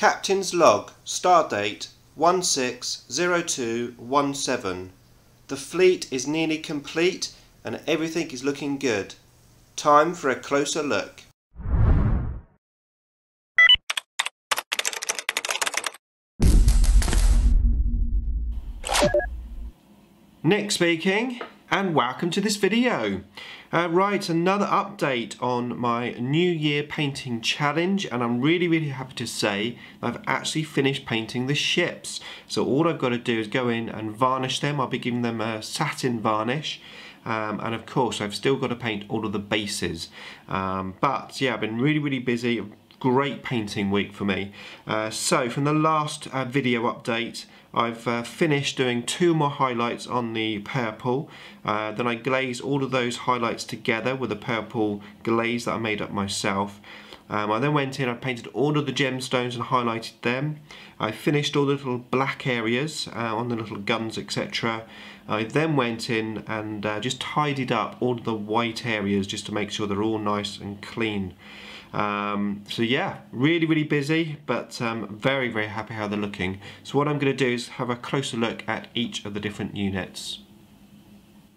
Captain's log, stardate 160217. The fleet is nearly complete and everything is looking good. Time for a closer look. Nick speaking, and welcome to this video. Right, another update on my New Year painting challenge, and I'm really happy to say that I've actually finished painting the ships. So all I've got to do is go in and varnish them. I'll be giving them a satin varnish, and of course I've still got to paint all of the bases. But yeah, I've been really busy. Great painting week for me. So from the last video update, I've finished doing 2 more highlights on the purple. Then I glazed all of those highlights together with a purple glaze that I made up myself. I then went in, I painted all of the gemstones and highlighted them. I finished all the little black areas on the little guns, etc. I then went in and just tidied up all of the white areas just to make sure they're all nice and clean. So yeah, really busy, but very happy how they're looking. So what I'm going to do is have a closer look at each of the different units.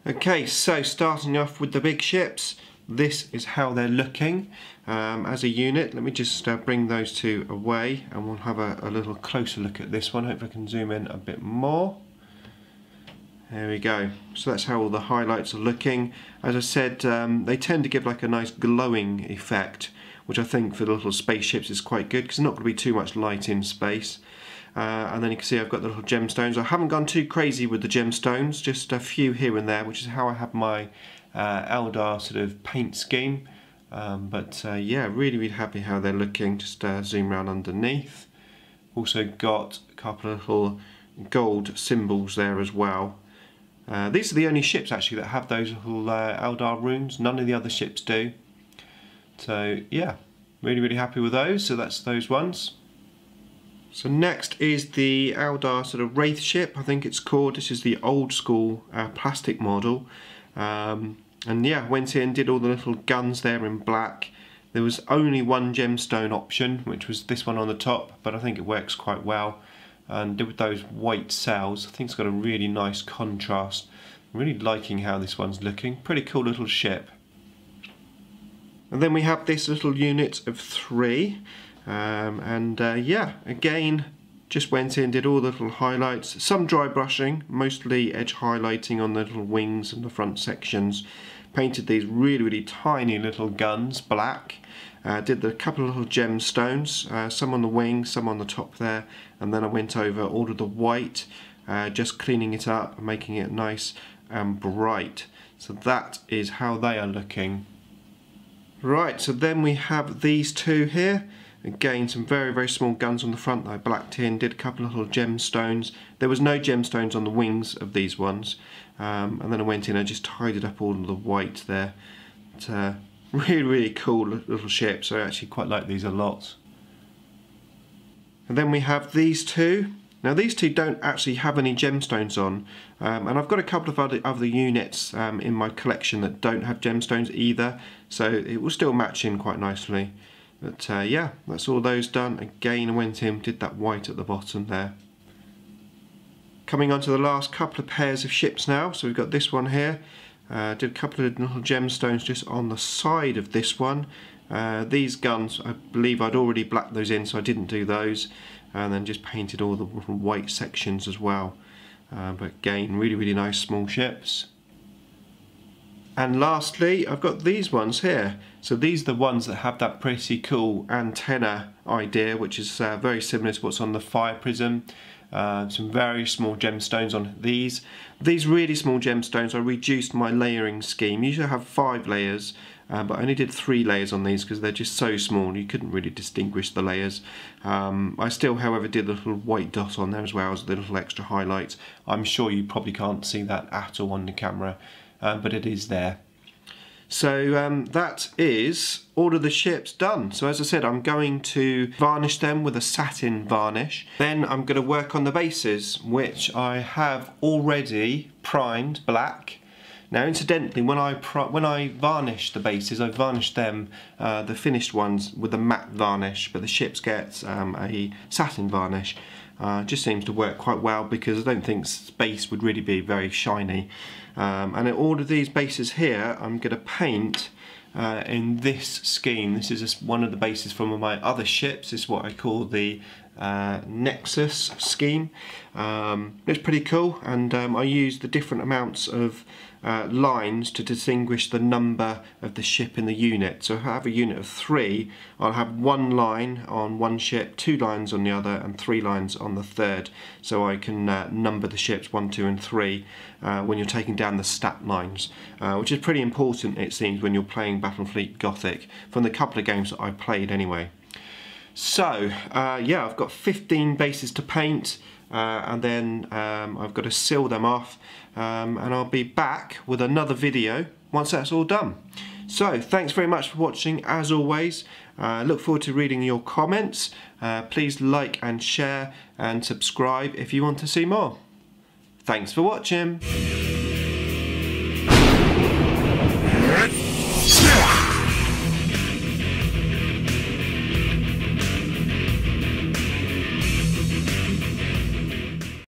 Okay, so starting off with the big ships, this is how they're looking as a unit. Let me just bring those two away and we'll have a little closer look at this one. Hopefully I can zoom in a bit more. There we go. So that's how all the highlights are looking. As I said, they tend to give like a nice glowing effect, which I think for the little spaceships is quite good because there's not going to be too much light in space. And then you can see I've got the little gemstones. I haven't gone too crazy with the gemstones, just a few here and there, which is how I have my Eldar sort of paint scheme. Yeah, really happy how they're looking. Just zoom around underneath. Also got a couple of little gold symbols there as well. These are the only ships actually that have those little Eldar runes. None of the other ships do. So yeah, really happy with those. So that's those ones. So next is the Eldar sort of Wraith ship, I think it's called. This is the old school plastic model. And yeah, went in, did all the little guns there in black. There was only one gemstone option, which was this one on the top, but I think it works quite well. And did with those white sails. I think it's got a really nice contrast. I'm really liking how this one's looking. Pretty cool little ship. And then we have this little unit of 3. Yeah, again, just went in, did all the little highlights, some dry brushing, mostly edge highlighting on the little wings and the front sections. Painted these really tiny little guns black. Did a couple of little gemstones, some on the wings, some on the top there, and then I went over all of the white, just cleaning it up, making it nice and bright. So that is how they are looking. Right, so then we have these two here. Again, some very small guns on the front that I blacked in, did a couple of little gemstones. There was no gemstones on the wings of these ones. And then I went in and just tidied up all of the white there. But, really cool little ships. I actually quite like these a lot. And then we have these two. Now these two don't actually have any gemstones on, and I've got a couple of other units in my collection that don't have gemstones either, so it will still match in quite nicely. But yeah, that's all those done. Again, I went in, did that white at the bottom there. Coming on to the last couple of pairs of ships now. So we've got this one here. Did a couple of little gemstones just on the side of this one. These guns, I believe I'd already blacked those in, so I didn't do those. And then just painted all the white sections as well. But again, really nice small ships. And lastly, I've got these ones here. So these are the ones that have that pretty cool antenna idea, which is very similar to what's on the Fire Prism. Some very small gemstones on these. These really small gemstones, I reduced my layering scheme. Usually I have 5 layers, but I only did 3 layers on these because they're just so small you couldn't really distinguish the layers. I still, however, did a little white dot on there as well as the little extra highlights. I'm sure you probably can't see that at all on the camera, but it is there. So that is all of the ships done. So as I said, I'm going to varnish them with a satin varnish. Then I'm going to work on the bases, which I have already primed black. Now incidentally, when I varnish the bases, I varnish them, the finished ones, with a matte varnish, but the ships get a satin varnish. Just seems to work quite well because I don't think space would really be very shiny. And all of these bases here I'm going to paint in this scheme. This is one of the bases from my other ships. This is what I call the Nexus scheme. It's pretty cool, and I use the different amounts of lines to distinguish the number of the ship in the unit. So if I have a unit of 3, I'll have 1 line on one ship, 2 lines on the other, and 3 lines on the third. So I can number the ships 1, 2 and 3 when you're taking down the stat lines, which is pretty important, it seems, when you're playing Battlefleet Gothic, from the couple of games that I've played anyway. So yeah, I've got 15 bases to paint, and then I've got to seal them off, and I'll be back with another video once that's all done. So thanks very much for watching, as always. Look forward to reading your comments. Please like and share and subscribe if you want to see more. Thanks for watching.